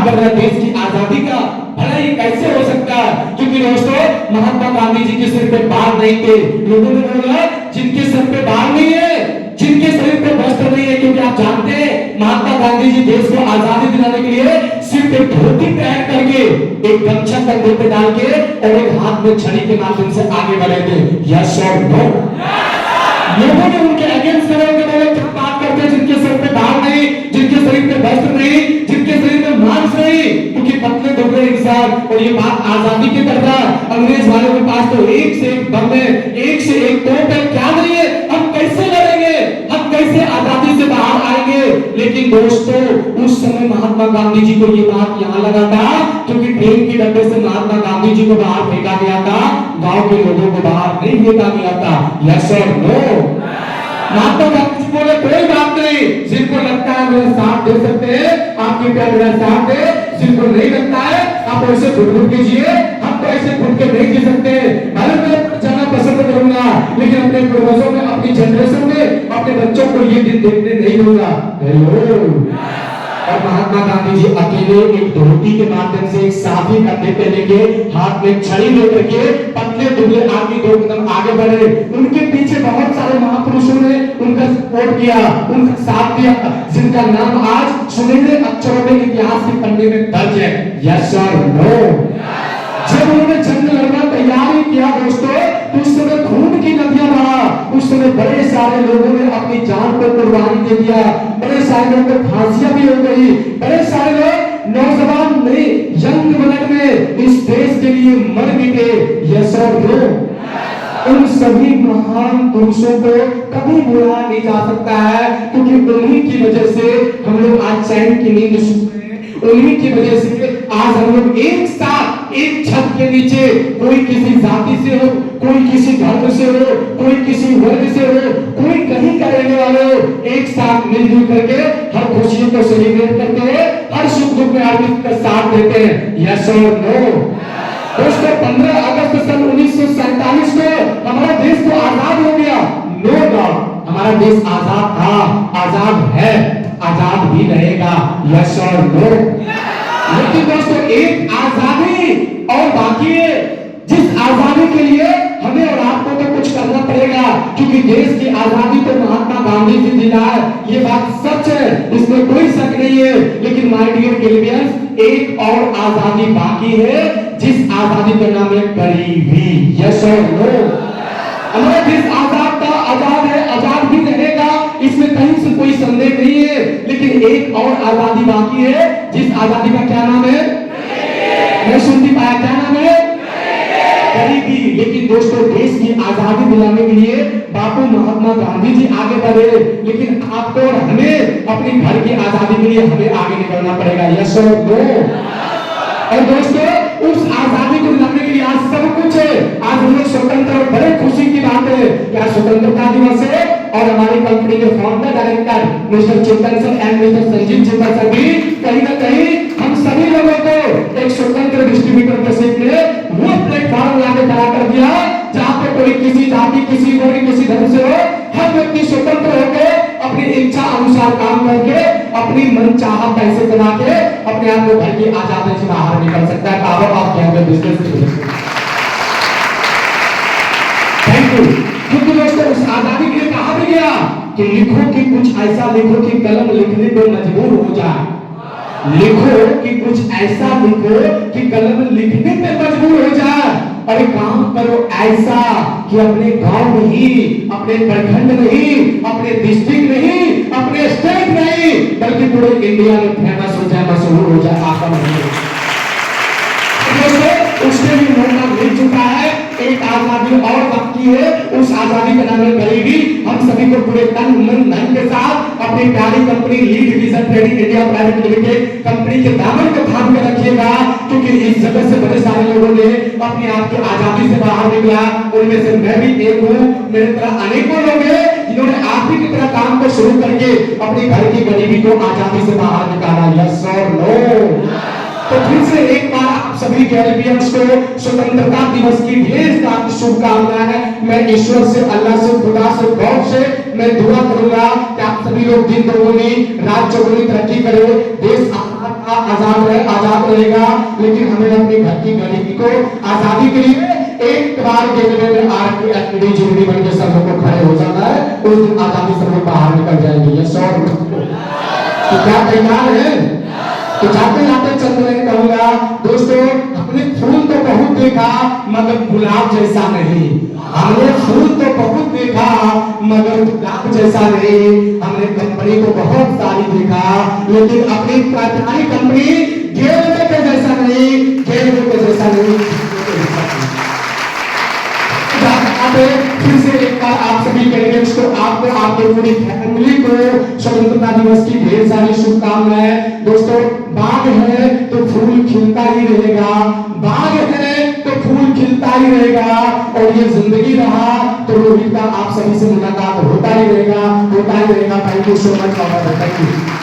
बात कर रहे हैं देश की आजादी का। भला ये कैसे हो सकता है? क्योंकि दोस्तों महात्मा गांधी जी के सिर पे बाल नहीं थे। लोगों ने बोला जिनके सिर पे बाल नहीं है, जिनके शरीर पे वस्त्र नहीं है, क्योंकि आप जानते हैं महात्मा गांधी जी देश को आजादी दिलाने के लिए सिर्फ एक धोती पहन करके, एक गमछा कंधे पे डाल के और एक हाथ में छड़ी के माध्यम से आगे बढ़े थे। यस और नो? लोगों ने उनके अगेंस्ट खड़े होकर बोले क्या बात करते हैं, जिनके सिर पे बाल नहीं, जिनके शरीर पे वस्त्र नहीं, जिनके शरीर में मांस नहीं, क्योंकि पतले दुबले इंसान। और ये बात आजादी की करता, अंग्रेज वालों के पास तो एक से एक बम है, एक से एक तोप है, क्या नहीं है, हम कैसे लड़ेंगे, हम कैसे आजादी से बाहर आएंगे। लेकिन दोस्तों उस समय महात्मा गांधी जी को ये बात यहाँ लगा था, क्योंकि ट्रेन के डब्बे से महात्मा गांधी जी को बाहर फेंका गया था, गांव के लोगों को बाहर नहीं फेंका गया था। यस और नो? महात्मा गांधी जी बोले कोई बात नहीं, जिनको लगता है मेरा साथ दे सकते हैं, आपके प्यार मेरा साथ दे, जिनको नहीं लगता है आप ऐसे घुट कीजिए, हम तो ऐसे घुट के नहीं जी सकते। भले मैं जाना पसंद करूंगा, लेकिन अपने पूर्वजों में, अपनी जनरेशन में, अपने बच्चों को ये दिन देखने नहीं दूंगा। हेलो। और महात्मा गांधी जी अकेले एक धोती के माध्यम से, एक साफी कंधे पे लेके, हाथ में छड़ी लेकर के पतले दुबले आदमी दो कदम आगे बढ़े। उनके पीछे बहुत सारे महापुरुषों ने उनका सपोर्ट किया, उनका साथ दिया, जिनका नाम आज सुनहरे अक्षरों में इतिहास के पन्ने में दर्ज है। यस और नो? जब उन्होंने जंग लड़ना तैयारी किया दोस्तों, तो उस समय खून की नदियां बहा, उस समय बड़े सारे लोगों ने अपनी जान को कुर्बानी दे दिया, बड़े सारे लोगों को फांसियां भी हो गई, बड़े सारे लोग नौजवान नए यंग ब्लड में इस देश के लिए मर मिटे। यस और नो? उन सभी महान पुरुषों को कभी भुलाया नहीं जा सकता है, क्योंकि उन्हीं की वजह से हम लोग आज चैन की नींद सो रहे हैं, उन्हीं की वजह से आज हम लोग एक साथ एक छत के नीचे, कोई किसी जाति से हो, कोई किसी धर्म से हो, कोई किसी वर्ग से हो, कोई कहीं का रहने वाले हो, एक साथ मिलजुल करके हर खुशियों को सेलिब्रेट करते हैं, हर सुख दुख में आदमी का साथ देते हैं। यस और नो? दोस्तों 15 अगस्त सन 1947 को हमारा देश तो आजाद हो गया। नो डाउट हमारा देश आजाद था, आजाद है, आजाद भी रहेगा। यस और नो? लेकिन दोस्तों एक आजादी और बाकी है, जिस आजादी के लिए हमें और आपको तो कुछ करना पड़ेगा, क्योंकि देश की आजादी तो महात्मा गांधी जी दिलाए, ये बात सच है, इसमें कोई शक नहीं है। लेकिन माय डियर केलेवियंस, एक और आजादी बाकी है, जिस आजादी का नाम है गरीबी। यस और नो? हमारा देश आजाद था, आजाद है, आजाद भी रहेगा, इसमें कहीं से कोई संदेह नहीं है। लेकिन एक और आजादी बाकी है, जिस आजादी का क्या नाम है? मैं सुन नहीं पाया, क्या नाम है? गरीबी। लेकिन दोस्तों देश की आजादी दिलाने के लिए बापू महात्मा गांधी जी आगे बढ़े, लेकिन आपको और हमें अपने घर की आजादी के लिए हमें आगे निकलना पड़ेगा। यस और नो? और दोस्तों उस आजादी को दिलाने के लिए आज सब कुछ है। आज हम लोग स्वतंत्र और बड़े खुशी की बात है, क्या स्वतंत्रता दिवस है। और हमारी कंपनी के founder director mister Chetan sir and mister Sanjeev Chetan sir भी कहीं ना कहीं हम सभी लोगों को एक स्वतंत्र डिस्ट्रीब्यूटर के सीट में वो प्लेटफॉर्म लाके खड़ा कर दिया, जहां पे कोई किसी जाति, किसी वर्ग, किसी धर्म से हो, हर व्यक्ति स्वतंत्र होकर अपनी इच्छा अनुसार काम करके अपनी मनचाहा पैसे कमा के अपने आप को घर की आजादी से बाहर निकल सकता है। आप यहाँ पे बिजनेस। Thank you. क्योंकि दोस्तों उस आजादी के लिए कहा भी गया कि लिखो कि कुछ ऐसा लिखो कि कलम लिखने पे मजबूर हो जाए। लिखो कि कुछ ऐसा लिखो कि कलम लिखने पे मजबूर हो जाए, और काम करो ऐसा कि अपने गांव में ही, अपने प्रखंड में ही, अपने डिस्ट्रिक्ट में ही, अपने स्टेट में ही, बल्कि पूरे इंडिया में फेमस हो जाए, मशहूर हो जाए। आपका उसके भी मौका मिल चुका है। एक आजादी और बाकी है, उस आजादी का नाम है गरीबी। हम सभी को पूरे तन मन धन के साथ अपनी प्यारी company lead vision trading India private limited company के दामन को थाम कर रखिएगा, क्योंकि इस जगह से बड़े सारे लोगों ने अपनी आप की आजादी से बाहर निकला। उनमें से मैं भी एक हूँ। मेरे तरह अनेकों लोग हैं जिन्होंने आप ही की तरह काम को शुरू करके अपने घर की गरीबी को आजादी से बाहर निकाला। यस और नो? तो फिर से एक बार आप सभी कैरेबियंस को स्वतंत्रता दिवस की ढेर सारी शुभकामनाएं। मैं ईश्वर से, अल्लाह से, खुदा से, गॉड से मैं दुआ करूंगा कि आप सभी लोग दिन दोगुनी रात चौगुनी तरक्की करें, देश आजाद आजाद रहेगा, लेकिन हमें अपने घर की गरीबी को आजादी के लिए एक बार गेटवे में आरपीएफडी जिंदगी बन के सब को खड़े हो जाना है, उस दिन आजादी से हम बाहर निकल जाएंगे। ये 100 तो क्या तैयार है? तो जाते जाते चंद में कहूंगा दोस्तों, अपने फूल तो बहुत देखा मगर गुलाब जैसा नहीं। हमने फूल तो बहुत देखा मगर गुलाब जैसा नहीं। हमने कंपनी को बहुत सारी देखा लेकिन अपनी प्यारी कंपनी गेंदे के जैसा नहीं, गेंदे के जैसा नहीं। फिर से एक बार आप सभी कैंडिडेट्स को, आपको, आपके पूरी फैमिली को स्वतंत्रता दिवस की ढेर सारी शुभकामनाएं। दोस्तों, बाग है तो फूल खिलता ही रहेगा, बाग है तो फूल खिलता ही रहेगा, और ये जिंदगी रहा तो रोहित का आप सभी से मुलाकात होता ही रहेगा। Thank you so much.